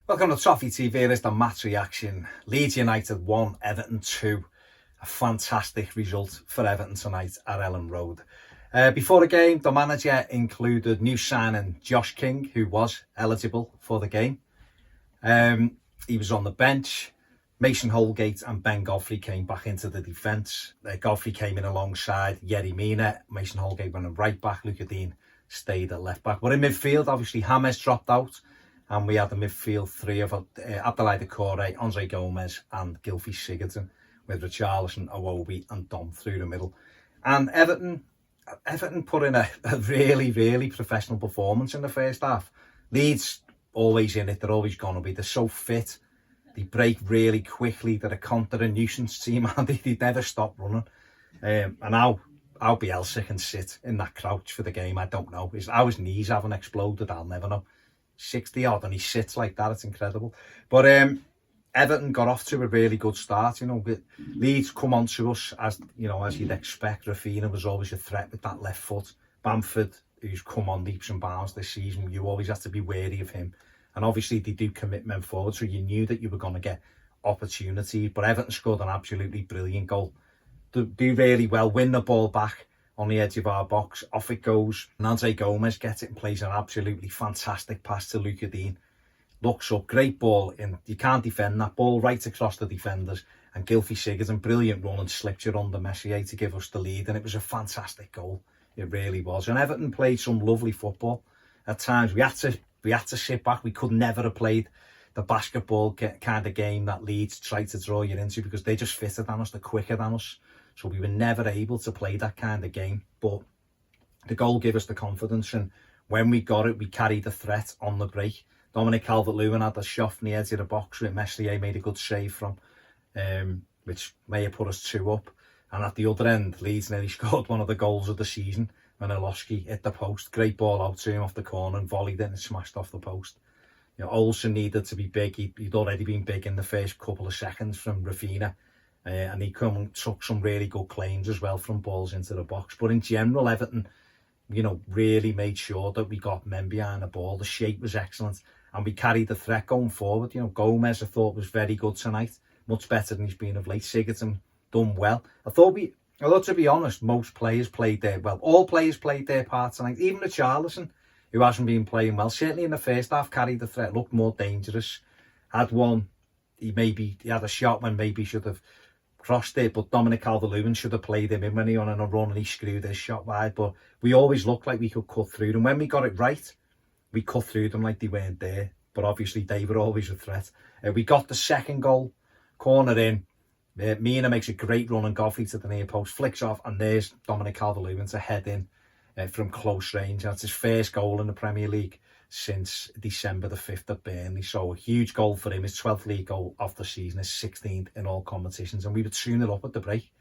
Welcome to Toffee TV. Here's the match reaction. Leeds United 1, Everton 2. A fantastic result for Everton tonight at Elland Road. Before the game, the manager included new signing Josh King, who was eligible for the game. He was on the bench. Mason Holgate and Ben Godfrey came back into the defence. Godfrey came in alongside Yerry Mina. Mason Holgate went at right back. Luca Dean stayed at left back. But in midfield, obviously, James dropped out. And we had the midfield three of Abdoulaye Doucouré, Andre Gomez and Gylfi Sigurdsson, with Richarlison, Iwobi and Dom through the middle. And Everton put in a really, really professional performance in the first half. Leeds always in it, they're always going to be. They're so fit. They break really quickly. They're a constant nuisance team and they never stop running. And how Bielsa can sit in that crouch for the game, I don't know. How his knees haven't exploded, I'll never know. 60 odd and he sits like that, it's incredible. But Everton got off to a really good start. Leeds come on to us as you'd expect. Rafinha was always a threat with that left foot. Bamford, who's come on leaps and bounds this season, you always have to be wary of him. And obviously they do commit men forward, so you knew that you were going to get opportunities. But Everton scored an absolutely brilliant goal. Do really well, win the ball back on the edge of our box, off it goes, and Andre Gomez gets it and plays an absolutely fantastic pass to Luca Dean. Looks up, great ball, and you can't defend that ball right across the defenders, and Gylfi Sigurdsson, brilliant run and slipped it under Messier to give us the lead, and it was a fantastic goal, it really was. And Everton played some lovely football. At times we had to sit back. We could never have played the basketball kind of game that Leeds tried to draw you into, because they just fitter than us, they're quicker than us. So we were never able to play that kind of game. But the goal gave us the confidence, and when we got it, we carried the threat on the break. Dominc Calvert-Lewin had the shot from the edge of the box, which Messier made a good save from, which may have put us 2 up. And at the other end, Leeds nearly scored one of the goals of the season when Olowski hit the post. Great ball out to him off the corner and volleyed it and smashed off the post. Olsen needed to be big. He'd already been big in the first couple of seconds from Rafinha. And he took some really good claims as well from balls into the box. But in general, Everton, really made sure that we got men behind the ball. The shape was excellent, and we carried the threat going forward. Gomez, I thought, was very good tonight, much better than he's been of late. Sigurdsson done well. I thought, to be honest, most players played their all players played their part tonight. Even Richarlison, who hasn't been playing well, certainly in the first half, carried the threat, looked more dangerous. Had one, he had a shot when maybe should have crossed it, but Dominc Calvert-Lewin should have played him in when he on a run and he screwed his shot wide. But we always looked like we could cut through them. When we got it right, we cut through them like they weren't there. But obviously they were always a threat. We got the second goal, corner in. Mina makes a great run and Godfrey to the near post, flicks off, and there's Dominc Calvert-Lewin to head in from close range. That's his first goal in the Premier League since December the 5th at Burnley. So a huge goal for him, his 12th league goal of the season, his 16th in all competitions, and we were 2-0 up at the break.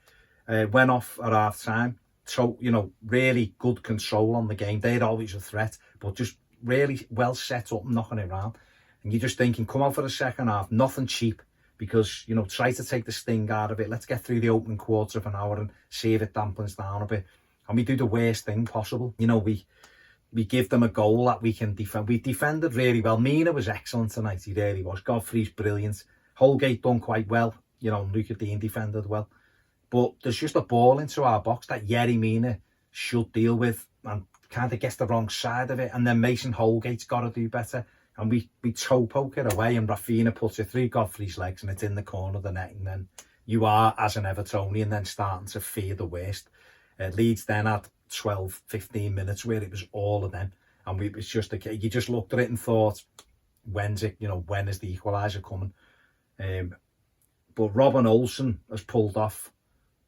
Went off at half time, so really good control on the game. They're always a threat, but just really well set up, knocking it around. And you're just thinking, come on for the second half, nothing cheap, because try to take the sting out of it. Let's get through the opening quarter of an hour and see if it dampens down a bit. And we do the worst thing possible. We give them a goal that we can defend. We defended really well. Mina was excellent tonight, he really was. Godfrey's brilliant. Holgate done quite well. Luca Dean defended well. But there's just a ball into our box that Yerry Mina should deal with and kind of gets the wrong side of it. And then Mason Holgate's got to do better. And we toe poke it away, and Rafinha puts it through Godfrey's legs and it's in the corner of the net. And then you are, as an Evertonian, then starting to fear the worst. Leeds then had 12-15 minutes where it was all of them, and it's just you just looked at it and thought, when is the equaliser coming? But Robin Olsen has pulled off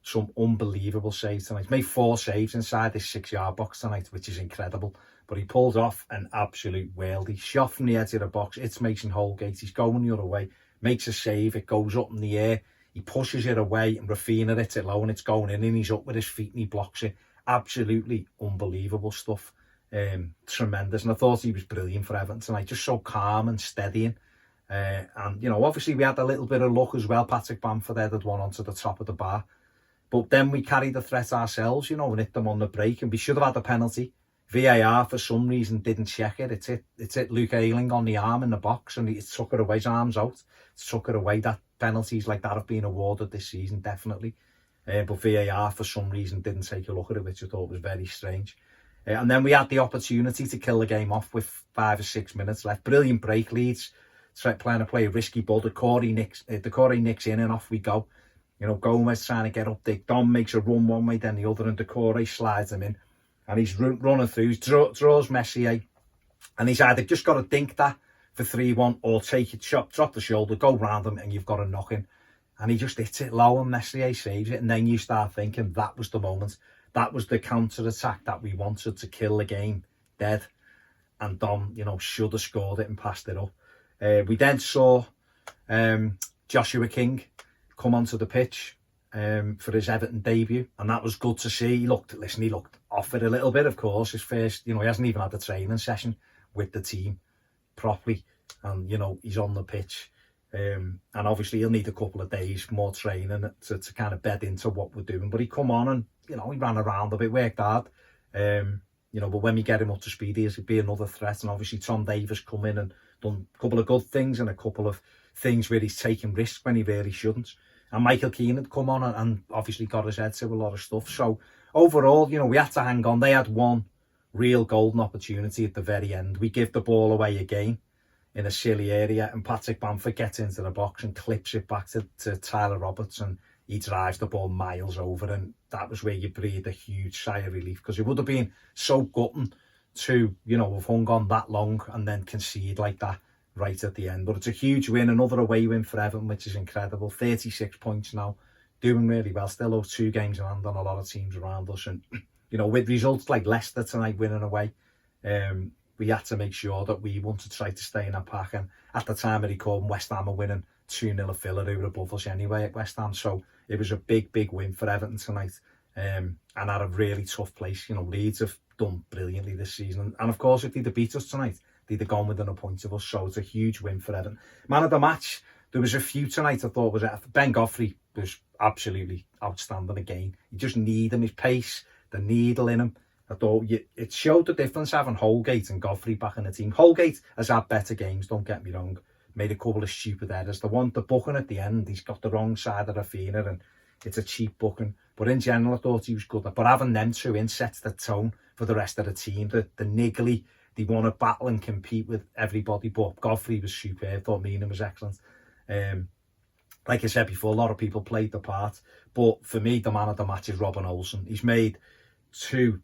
some unbelievable saves tonight. He's made 4 saves inside this 6-yard box tonight, which is incredible. But he pulled off an absolute worldie. Shot from the edge of the box, it's Mason Holgate, he's going the other way, makes a save, it goes up in the air, he pushes it away, and Rafinha hits it low and it's going in, and he's up with his feet and he blocks it. Absolutely unbelievable stuff. Tremendous. And I thought he was brilliant for Everton tonight, just so calm and steadying. And obviously we had a little bit of luck as well. Patrick Bamford headed one onto the top of the bar, but then we carried the threat ourselves, and hit them on the break, and we should have had a penalty VAR for some reason didn't check it. It's hit Luke Ayling on the arm in the box, and it took it away. His arms out. It took it away. That penalties like that have been awarded this season, definitely. But VAR for some reason didn't take a look at it, which I thought was very strange. And then we had the opportunity to kill the game off with 5 or 6 minutes left. Brilliant break, Leeds. Playing a risky ball. The Corey nicks in, and off we go. You know, Gomez trying to get up there. Dom makes a run one way, then the other, and Decore slides him in. And he's running through, draws Messier. And he's either just got to dink that for 3-1 or take it, drop the shoulder, go round him, and you've got a knock in. And he just hits it low, and Messier saves it. And then you start thinking that was the moment. That was the counter-attack that we wanted to kill the game dead. And Dom, you know, should have scored it and passed it up. We then saw Joshua King come onto the pitch for his Everton debut, and that was good to see. He looked off it a little bit, of course. His first, you know, he hasn't even had a training session with the team properly, and you know, he's on the pitch. And obviously he'll need a couple of days more training to kind of bed into what we're doing. But he come on and, you know, he ran around a bit, worked hard. You know, but when we get him up to speed, he'll be another threat. And obviously Tom Davis come in and done a couple of good things and a couple of things where he's taking risks when he really shouldn't. And Michael Keane had come on and obviously got his head to a lot of stuff. So overall, you know, we had to hang on. They had one real golden opportunity at the very end. We give the ball away again in a silly area, and Patrick Bamford gets into the box and clips it back to Tyler Roberts, and he drives the ball miles over, and that was where you breathed a huge sigh of relief, because it would have been so gutting to, you know, have hung on that long and then concede like that right at the end. But it's a huge win, another away win for Everton, which is incredible. 36 points now, doing really well. Still those 2 games in hand on a lot of teams around us, and you know, with results like Leicester tonight winning away, we had to make sure that we wanted to try to stay in our pack. And at the time of recording, West Ham are winning 2-0 at Villa, who were above us anyway at West Ham. So it was a big win for Everton tonight, and at a really tough place. You know, Leeds have done brilliantly this season, and of course if they'd have beat us tonight, they'd have gone within a point of us. So it's a huge win for Everton. Man of the match, there was a few tonight I thought was Ben Godfrey was absolutely outstanding again. You just need him, his pace, the needle in him. I thought it showed the difference having Holgate and Godfrey back in the team. Holgate has had better games, don't get me wrong. Made a couple of stupid errors. The booking at the end, he's got the wrong side of the Rafinha, and it's a cheap booking. But in general, I thought he was good. But having them two in sets the tone for the rest of the team. The niggly, they want to battle and compete with everybody. But Godfrey was superb. I thought Mina was excellent. Like I said before, a lot of people played the part. But for me, the man of the match is Robin Olsen. He's made 2...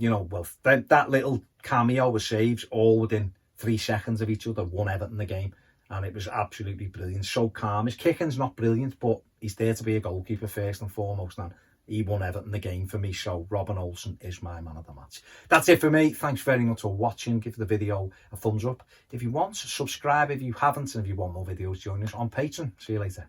You know, well, that little cameo with saves all within 3 seconds of each other won Everton the game, and it was absolutely brilliant. So calm. His kicking's not brilliant, but he's there to be a goalkeeper first and foremost, and he won Everton the game for me. So Robin Olsen is my man of the match. That's it for me. Thanks very much for watching. Give the video a thumbs up if you want. Subscribe if you haven't, and if you want more videos, join us on Patreon. See you later.